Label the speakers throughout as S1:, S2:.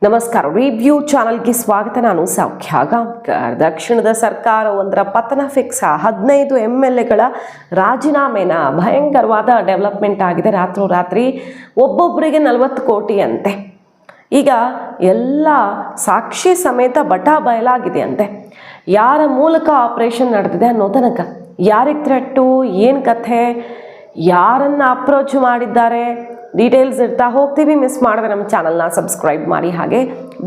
S1: ನಮಸ್ಕಾರ. ರಿವ್ಯೂ ಚಾನಲ್ಗೆ ಸ್ವಾಗತ. ನಾನು ಸೌಖ್ಯ ಗಾಂವ್ಕರ್. ದಕ್ಷಿಣದ ಸರ್ಕಾರವೊಂದರ ಪತನ ಫಿಕ್ಸ್. 15 MLAಗಳ ರಾಜೀನಾಮೆನ ಭಯಂಕರವಾದ ಡೆವಲಪ್ಮೆಂಟ್ ಆಗಿದೆ. ರಾತ್ರೋರಾತ್ರಿ ಒಬ್ಬೊಬ್ಬರಿಗೆ 40 ಕೋಟಿ ಅಂತೆ. ಈಗ ಎಲ್ಲ ಸಾಕ್ಷಿ ಸಮೇತ ಬಟಾ ಬಯಲಾಗಿದೆ ಅಂತೆ. ಯಾರ ಮೂಲಕ ಆಪರೇಷನ್ ನಡೆದಿದೆ ಅನ್ನೋ ತನಕ, ಯಾರಿಗೆ ಥ್ರೆಟ್ಟು, ಏನು ಕಥೆ, ಯಾರನ್ನು ಅಪ್ರೋಚ್ ಮಾಡಿದ್ದಾರೆ, ಡೀಟೇಲ್ಸ್ ಇರ್ತಾ ಹೋಗ್ತೀವಿ. ಮಿಸ್ ಮಾಡಿದ್ರೆ ನಮ್ಮ ಚಾನಲ್ನ ಸಬ್ಸ್ಕ್ರೈಬ್ ಮಾಡಿ, ಹಾಗೆ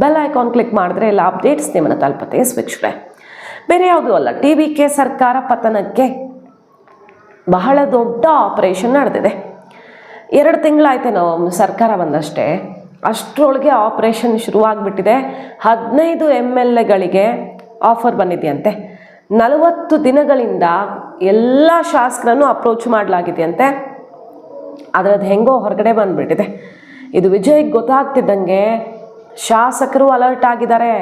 S1: ಬೆಲ್ ಐಕಾನ್ ಕ್ಲಿಕ್ ಮಾಡಿದ್ರೆ ಎಲ್ಲ ಅಪ್ಡೇಟ್ಸ್ ನಿಮ್ಮನ್ನು ತಲುಪುತ್ತೆ. ಸ್ವಿಚ್ರೆ ಬೇರೆ ಯಾವುದೂ ಅಲ್ಲ, TVK ಸರ್ಕಾರ ಪತನಕ್ಕೆ ಬಹಳ ದೊಡ್ಡ ಆಪರೇಷನ್ ನಡೆದಿದೆ. 2 ತಿಂಗಳಾಯ್ತು ನಾವು ಸರ್ಕಾರ ಬಂದಷ್ಟೇ, ಅಷ್ಟರೊಳಗೆ ಆಪರೇಷನ್ ಶುರುವಾಗ್ಬಿಟ್ಟಿದೆ. 15 MLAಗಳಿಗೆ ಆಫರ್ ಬಂದಿದೆಯಂತೆ. 40 ದಿನಗಳಿಂದ ಎಲ್ಲ ಶಾಸಕರನ್ನು ಅಪ್ರೋಚ್ ಮಾಡಲಾಗಿದೆಯಂತೆ. ಅದರದ್ದು ಹೆಂಗೋ ಹೊರಗಡೆ ಬಂದುಬಿಟ್ಟಿದೆ. ಇದು ವಿಜಯ್ಗೆ ಗೊತ್ತಾಗ್ತಿದ್ದಂಗೆ ಶಾಸಕರು ಅಲರ್ಟ್ ಆಗಿದ್ದಾರೆ.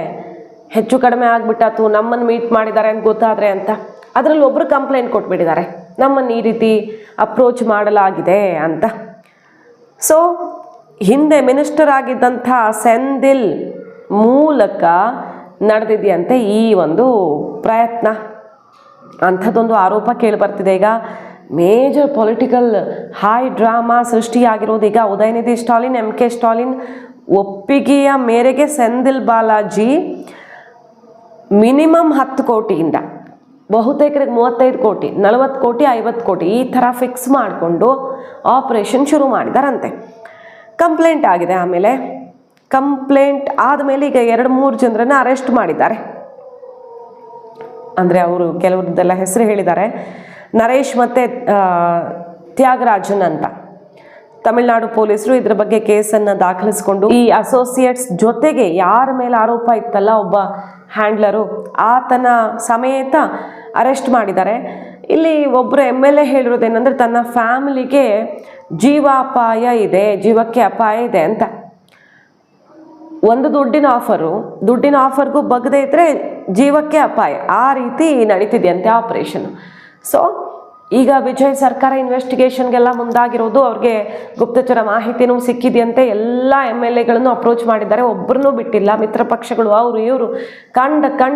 S1: ಹೆಚ್ಚು ಕಡಿಮೆ ಆಗಿಬಿಟ್ಟಾತು, ನಮ್ಮನ್ನು ಮೀಟ್ ಮಾಡಿದ್ದಾರೆ ಅಂತ ಗೊತ್ತಾದರೆ ಅಂತ. ಅದರಲ್ಲಿ ಒಬ್ಬರು ಕಂಪ್ಲೇಂಟ್ ಕೊಟ್ಬಿಟ್ಟಿದ್ದಾರೆ, ನಮ್ಮನ್ನು ಈ ರೀತಿ ಅಪ್ರೋಚ್ ಮಾಡಲಾಗಿದೆ ಅಂತ. ಸೊ ಹಿಂದೆ ಮಿನಿಸ್ಟರ್ ಆಗಿದ್ದಂಥ ಸೆಂದಿಲ್ ಮೂಲಕ ನಡೆದಿದೆಯಂತೆ ಈ ಒಂದು ಪ್ರಯತ್ನ. ಅಂಥದ್ದೊಂದು ಆರೋಪ ಕೇಳಿಬರ್ತಿದೆ. ಈಗ ಮೇಜರ್ ಪೊಲಿಟಿಕಲ್ ಹೈ ಡ್ರಾಮಾ ಸೃಷ್ಟಿಯಾಗಿರೋದು ಈಗ ಉದಯನಿಧಿ ಸ್ಟಾಲಿನ್, MK ಸ್ಟಾಲಿನ್ ಒಪ್ಪಿಗೆಯ ಮೇರೆಗೆ ಸೆಂದಿಲ್ ಬಾಲಾಜಿ ಮಿನಿಮಮ್ 10 ಕೋಟಿಯಿಂದ ಬಹುತೇಕರಿಗೆ 35 ಕೋಟಿ, 40 ಕೋಟಿ, 50 ಕೋಟಿ ಈ ಥರ ಫಿಕ್ಸ್ ಮಾಡಿಕೊಂಡು ಆಪರೇಷನ್ ಶುರು ಮಾಡಿದಾರಂತೆ. ಕಂಪ್ಲೇಂಟ್ ಆಗಿದೆ. ಆಮೇಲೆ ಕಂಪ್ಲೇಂಟ್ ಆದಮೇಲೆ ಈಗ 2-3 ಜನರನ್ನು ಅರೆಸ್ಟ್ ಮಾಡಿದ್ದಾರೆ. ಅಂದರೆ ಅವರು ಕೆಲವ್ರದ್ದೆಲ್ಲ ಹೆಸರು ಹೇಳಿದ್ದಾರೆ. ನರೇಶ್ ಮತ್ತು ತ್ಯಾಗರಾಜನ್ ಅಂತ. ತಮಿಳುನಾಡು ಪೊಲೀಸರು ಇದ್ರ ಬಗ್ಗೆ ಕೇಸನ್ನು ದಾಖಲಿಸಿಕೊಂಡು ಈ ಅಸೋಸಿಯೇಟ್ಸ್ ಜೊತೆಗೆ ಯಾರ ಮೇಲೆ ಆರೋಪ ಇತ್ತಲ್ಲ, ಒಬ್ಬ ಹ್ಯಾಂಡ್ಲರು, ಆತನ ಸಮೇತ ಅರೆಸ್ಟ್ ಮಾಡಿದ್ದಾರೆ. ಇಲ್ಲಿ ಒಬ್ಬರು MLA ಹೇಳಿರೋದೇನೆಂದರೆ ತನ್ನ ಫ್ಯಾಮಿಲಿಗೆ ಜೀವಾಪಾಯ ಇದೆ, ಜೀವಕ್ಕೆ ಅಪಾಯ ಇದೆ ಅಂತ. ಒಂದು ದುಡ್ಡಿನ ಆಫರ್ಗೂ ಬಗ್ಗದೇ ಇದ್ದರೆ ಜೀವಕ್ಕೆ ಅಪಾಯ, ಆ ರೀತಿ ನಡೀತಿದೆಯಂತೆ ಆಪರೇಷನ್. ಸೊ ಈಗ ವಿಜಯ್ ಸರ್ಕಾರ ಇನ್ವೆಸ್ಟಿಗೇಷನ್ಗೆಲ್ಲ ಮುಂದಾಗಿರೋದು. ಅವ್ರಿಗೆ ಗುಪ್ತಚರ ಮಾಹಿತಿನೂ ಸಿಕ್ಕಿದೆಯಂತೆ. ಎಲ್ಲ MLAಗಳನ್ನು ಅಪ್ರೋಚ್ ಮಾಡಿದ್ದಾರೆ, ಒಬ್ಬರನ್ನೂ ಬಿಟ್ಟಿಲ್ಲ. ಮಿತ್ರ ಪಕ್ಷಗಳು ಅವರು ಇವರು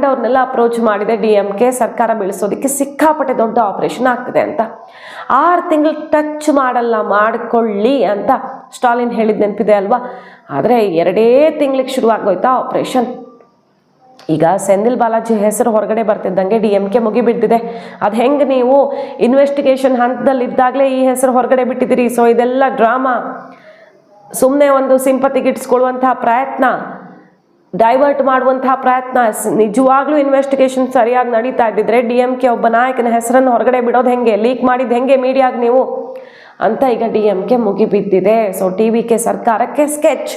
S1: ಅವ್ರನ್ನೆಲ್ಲ ಅಪ್ರೋಚ್ ಮಾಡಿದೆ. DMK ಸರ್ಕಾರ ಬೀಳಿಸೋದಕ್ಕೆ ಸಿಕ್ಕಾಪಟ್ಟೆ ದೊಡ್ಡ ಆಪರೇಷನ್ ಆಗ್ತಿದೆ ಅಂತ. 6 ತಿಂಗಳು ಟಚ್ ಮಾಡಿಕೊಳ್ಳಿ ಅಂತ ಸ್ಟಾಲಿನ್ ಹೇಳಿದ ನೆನಪಿದೆ ಅಲ್ವಾ. ಆದರೆ 2 ತಿಂಗಳಿಗೆ ಶುರುವಾಗೋಯ್ತಾ ಆಪರೇಷನ್. ಈಗ ಸೆಂದಿಲ್ ಬಾಲಾಜಿ ಹೆಸರು ಹೊರಗಡೆ ಬರ್ತಿದ್ದಂಗೆ DMK ಮುಗಿಬಿಟ್ಟಿದೆ. ಅದು ಹೆಂಗೆ ನೀವು ಇನ್ವೆಸ್ಟಿಗೇಷನ್ ಹಂತದಲ್ಲಿದ್ದಾಗಲೇ ಈ ಹೆಸರು ಹೊರಗಡೆ ಬಿಟ್ಟಿದ್ದೀರಿ. ಸೊ ಇದೆಲ್ಲ ಡ್ರಾಮಾ, ಸುಮ್ಮನೆ ಒಂದು ಸಿಂಪತಿಗಿಟ್ಸ್ಕೊಳ್ಳುವಂತಹ ಪ್ರಯತ್ನ, ಡೈವರ್ಟ್ ಮಾಡುವಂತಹ ಪ್ರಯತ್ನ. ನಿಜವಾಗ್ಲೂ ಇನ್ವೆಸ್ಟಿಗೇಷನ್ ಸರಿಯಾಗಿ ನಡೀತಾ ಇದ್ದಿದ್ರೆ DMK ಒಬ್ಬ ನಾಯಕನ ಹೆಸರನ್ನು ಹೊರಗಡೆ ಬಿಡೋದು ಹೆಂಗೆ, ಲೀಕ್ ಮಾಡಿದ್ದು ಹೆಂಗೆ ಮೀಡಿಯಾಗೆ ನೀವು ಅಂತ ಈಗ DMK ಮುಗಿಬಿದ್ದಿದೆ. ಸೊ TVK ಸರ್ಕಾರಕ್ಕೆ ಸ್ಕೆಚ್.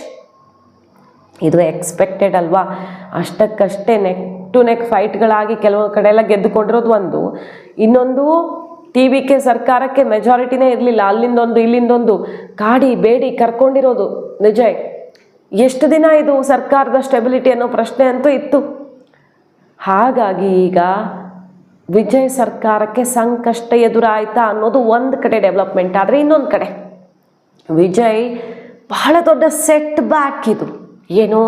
S1: ಇದು ಎಕ್ಸ್ಪೆಕ್ಟೆಡ್ ಅಲ್ವಾ. ಅಷ್ಟಕ್ಕಷ್ಟೇ ನೆಕ್ ಟು ನೆಕ್ ಫೈಟ್ಗಳಾಗಿ ಕೆಲವು ಕಡೆ ಎಲ್ಲ ಗೆದ್ದುಕೊಂಡಿರೋದು ಒಂದು. ಇನ್ನೊಂದು TVK ಸರ್ಕಾರಕ್ಕೆ ಮೆಜಾರಿಟಿನೇ ಇರಲಿಲ್ಲ. ಅಲ್ಲಿಂದೊಂದು ಇಲ್ಲಿಂದೊಂದು ಕಾಡಿ ಬೇಡಿ ಕರ್ಕೊಂಡಿರೋದು ವಿಜಯ್. ಎಷ್ಟು ದಿನ ಇದು ಸರ್ಕಾರದ ಸ್ಟೆಬಿಲಿಟಿ ಅನ್ನೋ ಪ್ರಶ್ನೆ ಅಂತೂ ಇತ್ತು. ಹಾಗಾಗಿ ಈಗ ವಿಜಯ್ ಸರ್ಕಾರಕ್ಕೆ ಸಂಕಷ್ಟ ಎದುರಾಯ್ತಾ ಅನ್ನೋದು ಒಂದು ಕಡೆ ಡೆವಲಪ್ಮೆಂಟ್. ಆದರೆ ಇನ್ನೊಂದು ಕಡೆ ವಿಜಯ್ ಬಹಳ ದೊಡ್ಡ ಸೆಟ್ ಬ್ಯಾಕ್. ಇದು ಏನು,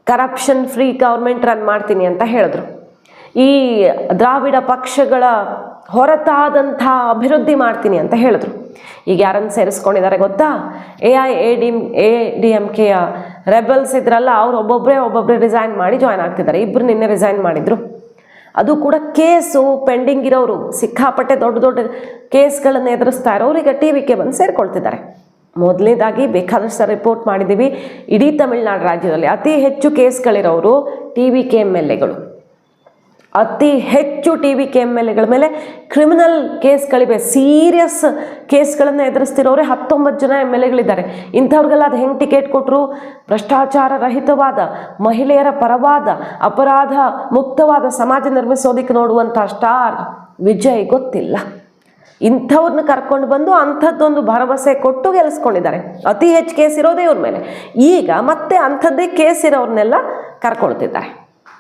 S1: ಕರಪ್ಷನ್ ಫ್ರೀ ಗೌರ್ಮೆಂಟ್ ರನ್ ಮಾಡ್ತೀನಿ ಅಂತ ಹೇಳಿದ್ರು. ಈ ದ್ರಾವಿಡ ಪಕ್ಷಗಳ ಹೊರತಾದಂಥ ಅಭಿವೃದ್ಧಿ ಮಾಡ್ತೀನಿ ಅಂತ ಹೇಳಿದ್ರು. ಈಗ ಯಾರನ್ನು ಸೇರಿಸ್ಕೊಂಡಿದ್ದಾರೆ ಗೊತ್ತಾ? AIADMKಯ ರೆಬಲ್ಸ್ ಇದ್ರಲ್ಲ, ಅವ್ರು ಒಬ್ಬೊಬ್ಬರೇ ರಿಸೈನ್ ಮಾಡಿ ಜಾಯ್ನ್ ಆಗ್ತಿದ್ದಾರೆ. 2 ನಿನ್ನೆ ರಿಸೈನ್ ಮಾಡಿದ್ರು. ಅದು ಕೂಡ ಕೇಸು ಪೆಂಡಿಂಗ್ ಇರೋರು, ಸಿಕ್ಕಾಪಟ್ಟೆ ದೊಡ್ಡ ಕೇಸ್ಗಳನ್ನು ಎದುರಿಸ್ತಾ ಇರೋರು ಈಗ TVK ಬಂದು ಸೇರಿಕೊಳ್ತಿದ್ದಾರೆ. ಮೊದಲನೇದಾಗಿ ಬೇಕಾದಷ್ಟು ರಿಪೋರ್ಟ್ ಮಾಡಿದ್ದೀವಿ, ಇಡೀ ತಮಿಳುನಾಡು ರಾಜ್ಯದಲ್ಲಿ ಅತಿ ಹೆಚ್ಚು ಕೇಸ್ಗಳಿರೋರು TVK MLAಗಳು. ಅತಿ ಹೆಚ್ಚು TVK MLAಗಳ ಮೇಲೆ ಕ್ರಿಮಿನಲ್ ಕೇಸ್ಗಳಿವೆ. ಸೀರಿಯಸ್ ಕೇಸ್ಗಳನ್ನು ಎದುರಿಸ್ತಿರೋರೆ 19 ಜನ MLAಗಳಿದ್ದಾರೆ. ಇಂಥವ್ರಿಗೆಲ್ಲ ಅದು ಹೆಂಗೆ ಟಿಕೆಟ್ ಕೊಟ್ಟರು? ಭ್ರಷ್ಟಾಚಾರ ರಹಿತವಾದ, ಮಹಿಳೆಯರ ಪರವಾದ, ಅಪರಾಧ ಮುಕ್ತವಾದ ಸಮಾಜ ನಿರ್ಮಿಸೋದಕ್ಕೆ ನೋಡುವಂಥ ಸ್ಟಾರ್ ವಿಜಯ್ ಗೊತ್ತಿಲ್ಲ. ಇಂಥವ್ರನ್ನ ಕರ್ಕೊಂಡು ಬಂದು ಅಂಥದ್ದೊಂದು ಭರವಸೆ ಕೊಟ್ಟು ಗೆಲ್ಲಿಸ್ಕೊಂಡಿದ್ದಾರೆ. ಅತಿ ಹೆಚ್ಚು ಕೇಸ್ ಇರೋದೇ ಇವ್ರ ಮೇಲೆ. ಈಗ ಮತ್ತೆ ಅಂಥದ್ದೇ ಕೇಸ್ ಇರೋರ್ನೆಲ್ಲ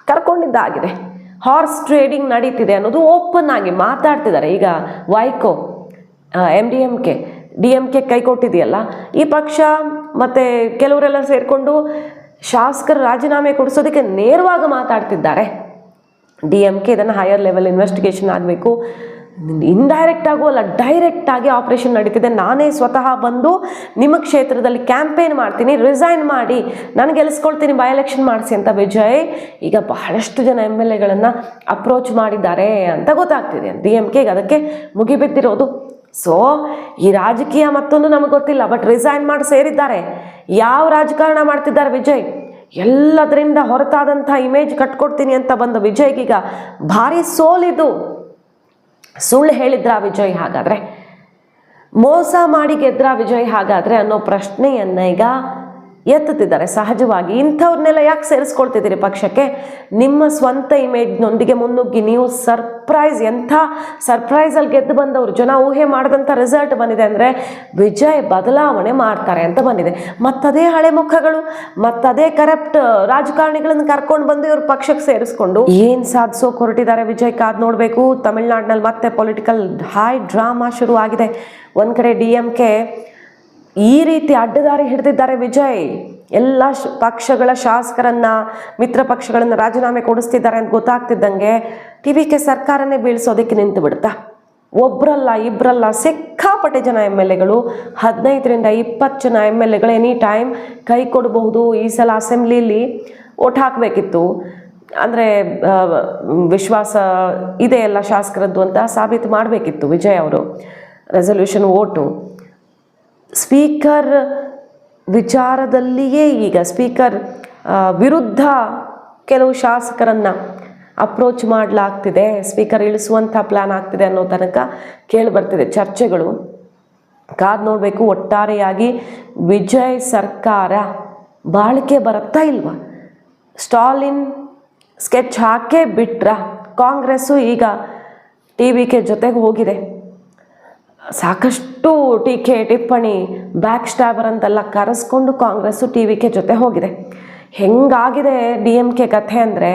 S1: ಕರ್ಕೊಂಡಿದ್ದಾಗಿದೆ. ಹಾರ್ಸ್ ಟ್ರೇಡಿಂಗ್ ನಡೀತಿದೆ ಅನ್ನೋದು ಓಪನ್ ಆಗಿ ಮಾತಾಡ್ತಿದ್ದಾರೆ. ಈಗ ವೈಕೋ DMK ಕೈ ಕೊಟ್ಟಿದೆಯಲ್ಲ, ಈ ಪಕ್ಷ ಮತ್ತು ಕೆಲವರೆಲ್ಲ ಸೇರಿಕೊಂಡು ಶಾಸಕರು ರಾಜೀನಾಮೆ ಕೊಡಿಸೋದಕ್ಕೆ ನೇರವಾಗಿ ಮಾತಾಡ್ತಿದ್ದಾರೆ. DMK ಇದನ್ನು ಹೈಯರ್ ಲೆವೆಲ್ ಇನ್ವೆಸ್ಟಿಗೇಷನ್ ಆಗಬೇಕು, ಇಂಡೈರೆಕ್ಟ್ ಆಗೋ ಅಲ್ಲ ಡೈರೆಕ್ಟ್ ಆಗಿ ಆಪರೇಷನ್ ನಡೀತಿದೆ, ನಾನೇ ಸ್ವತಃ ಬಂದು ನಿಮ್ಮ ಕ್ಷೇತ್ರದಲ್ಲಿ ಕ್ಯಾಂಪೇನ್ ಮಾಡ್ತೀನಿ, ರಿಸೈನ್ ಮಾಡಿ ನಾನು ಗೆಲ್ಲಿಸ್ಕೊಳ್ತೀನಿ, ಬೈ ಎಲೆಕ್ಷನ್ ಮಾಡಿಸಿ ಅಂತ ವಿಜಯ್ ಈಗ ಬಹಳಷ್ಟು ಜನ MLAಗಳನ್ನು ಅಪ್ರೋಚ್ ಮಾಡಿದ್ದಾರೆ ಅಂತ ಗೊತ್ತಾಗ್ತಿದೆ. DMKಗೆ ಅದಕ್ಕೆ ಮುಗಿಬಿದ್ದಿರೋದು. ಸೊ ಈ ರಾಜಕೀಯ ಮತ್ತೊಂದು ನಮಗೆ ಗೊತ್ತಿಲ್ಲ, ಬಟ್ ರಿಸೈನ್ ಮಾಡಿ ಸೇರಿದ್ದಾರೆ. ಯಾವ ರಾಜಕಾರಣ ಮಾಡ್ತಿದ್ದಾರೆ ವಿಜಯ್? ಎಲ್ಲದರಿಂದ ಹೊರತಾದಂಥ ಇಮೇಜ್ ಕಟ್ಕೊಡ್ತೀನಿ ಅಂತ ಬಂದ ವಿಜಯ್ಗೀಗ ಭಾರಿ ಸೋಲಿದು. ಸುಳ್ಳು ಹೇಳಿದ್ರ ವಿಜಯ್ ಹಾಗಾದರೆ? ಮೋಸ ಮಾಡಿ ಗೆದ್ರ ವಿಜಯ್ ಹಾಗಾದರೆ ಅನ್ನೋ ಪ್ರಶ್ನೆಯನ್ನು ಈಗ ಎತ್ತುತ್ತಿದ್ದಾರೆ. ಸಹಜವಾಗಿ ಇಂಥವ್ರನ್ನೆಲ್ಲ ಯಾಕೆ ಸೇರಿಸ್ಕೊಳ್ತಿದ್ದೀರಿ ಪಕ್ಷಕ್ಕೆ? ನಿಮ್ಮ ಸ್ವಂತ ಇಮೇಜ್ನೊಂದಿಗೆ ಮುನ್ನುಗ್ಗಿ ನೀವು ಎಂಥ ಸರ್ಪ್ರೈಸಲ್ಲಿ ಗೆದ್ದು ಬಂದವರು, ಜನ ಊಹೆ ಮಾಡಿದಂಥ ರಿಸಲ್ಟ್ ಬಂದಿದೆ ಅಂದರೆ ವಿಜಯ್ ಬದಲಾವಣೆ ಮಾಡ್ತಾರೆ ಅಂತ ಬಂದಿದೆ. ಮತ್ತದೇ ಹಳೆ ಮುಖಗಳು, ಮತ್ತದೇ ಕರಪ್ಟ್ ರಾಜಕಾರಣಿಗಳನ್ನು ಕರ್ಕೊಂಡು ಬಂದು ಇವ್ರ ಪಕ್ಷಕ್ಕೆ ಸೇರಿಸ್ಕೊಂಡು ಏನು ಸಾಧಿಸೋಕೆ ಹೊರಟಿದ್ದಾರೆ ವಿಜಯ್ ಕಾದ್ ನೋಡಬೇಕು. ತಮಿಳ್ನಾಡಿನಲ್ಲಿ ಮತ್ತೆ ಪೊಲಿಟಿಕಲ್ ಹೈ ಡ್ರಾಮಾ ಶುರು ಆಗಿದೆ. ಒಂದು ಕಡೆ DMK ಈ ರೀತಿ ಅಡ್ಡದಾರಿ ಹಿಡಿದಿದ್ದಾರೆ ವಿಜಯ್. ಎಲ್ಲ ಪಕ್ಷಗಳ ಶಾಸಕರನ್ನ, ಮಿತ್ರ ಪಕ್ಷಗಳನ್ನು ರಾಜೀನಾಮೆ ಕೊಡಿಸ್ತಿದ್ದಾರೆ ಅಂತ ಗೊತ್ತಾಗ್ತಿದ್ದಂಗೆ TVK ಸರ್ಕಾರನೇ ಬೀಳಿಸೋದಕ್ಕೆ ನಿಂತು ಬಿಡ್ತಾ. ಒಬ್ಬರಲ್ಲ ಇಬ್ಬರಲ್ಲ ಸಿಕ್ಕಾಪಟ್ಟೆ ಜನ MLAಗಳು, 15ರಿಂದ 20 ಜನ MLAಗಳು ಎನಿ ಟೈಮ್ ಕೈ ಕೊಡಬಹುದು. ಈ ಸಲ ಅಸೆಂಬ್ಲಿಲಿ ಓಟ್ ಹಾಕಬೇಕಿತ್ತು, ಅಂದರೆ ವಿಶ್ವಾಸ ಇದೆ ಎಲ್ಲ ಶಾಸಕರದ್ದು ಅಂತ ಸಾಬೀತು ಮಾಡಬೇಕಿತ್ತು ವಿಜಯ್ ಅವರು. ರೆಸಲ್ಯೂಷನ್ ಓಟು ಸ್ಪೀಕರ್ ವಿಚಾರದಲ್ಲಿಯೇ ಈಗ ಸ್ಪೀಕರ್ ವಿರುದ್ಧ ಕೆಲವು ಶಾಸಕರನ್ನು ಅಪ್ರೋಚ್ ಮಾಡಲಾಗ್ತಿದೆ, ಸ್ಪೀಕರ್ ಇಳಿಸುವಂಥ ಪ್ಲ್ಯಾನ್ ಆಗ್ತಿದೆ ಅನ್ನೋ ತನಕ ಕೇಳಿಬರ್ತಿದೆ ಚರ್ಚೆಗಳು. ಕಾದು ನೋಡಬೇಕು ಒಟ್ಟಾರೆಯಾಗಿ ವಿಜಯ್ ಸರ್ಕಾರ ಬಾಳಿಕೆ ಬರುತ್ತಾ ಇಲ್ವಾ? ಸ್ಟಾಲಿನ್ ಸ್ಕೆಚ್ ಹಾಕೇ ಬಿಟ್ರ? ಕಾಂಗ್ರೆಸ್ಸು ಈಗ TVK ಜೊತೆಗೆ ಹೋಗಿದೆ. ಸಾಕಷ್ಟು ಟೀಕೆ ಟಿಪ್ಪಣಿ ಬ್ಯಾಕ್ ಸ್ಟ್ಯಾಬರ್ ಅಂತೆಲ್ಲ ಕರೆಸ್ಕೊಂಡು ಕಾಂಗ್ರೆಸ್ಸು TVK ಜೊತೆ ಹೋಗಿದೆ. ಹೆಂಗಾಗಿದೆ DMK ಕಥೆ ಅಂದರೆ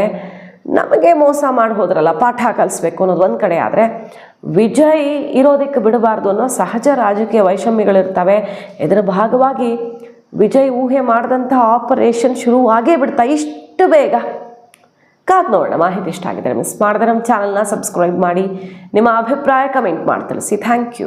S1: ನಮಗೆ ಮೋಸ ಮಾಡಿ ಹೋದ್ರಲ್ಲ, ಪಾಠ ಕಲಿಸ್ಬೇಕು ಅನ್ನೋದು ಒಂದು ಕಡೆ. ಆದರೆ ವಿಜಯ್ ಇರೋದಕ್ಕೆ ಬಿಡಬಾರ್ದು ಅನ್ನೋ ಸಹಜ ರಾಜಕೀಯ ವೈಷಮ್ಯಗಳಿರ್ತವೆ. ಇದರ ಭಾಗವಾಗಿ ವಿಜಯ್ ಊಹೆ ಮಾಡಿದಂಥ ಆಪರೇಷನ್ ಶುರುವಾಗೇ ಬಿಡ್ತಾ ಇಷ್ಟು ಬೇಗ. ಕಾದ್ ನೋಡೋಣ. ಮಾಹಿತಿ ಇಷ್ಟ ಆಗಿದ್ರೆ ಮಿಸ್ ಮಾಡಿದ್ರೆ ನಮ್ಮ ಚಾನಲ್ನ ಸಬ್ಸ್ಕ್ರೈಬ್ ಮಾಡಿ, ನಿಮ್ಮ ಅಭಿಪ್ರಾಯ ಕಮೆಂಟ್ ಮಾಡಿ ತಿಳಿಸಿ. Thank you.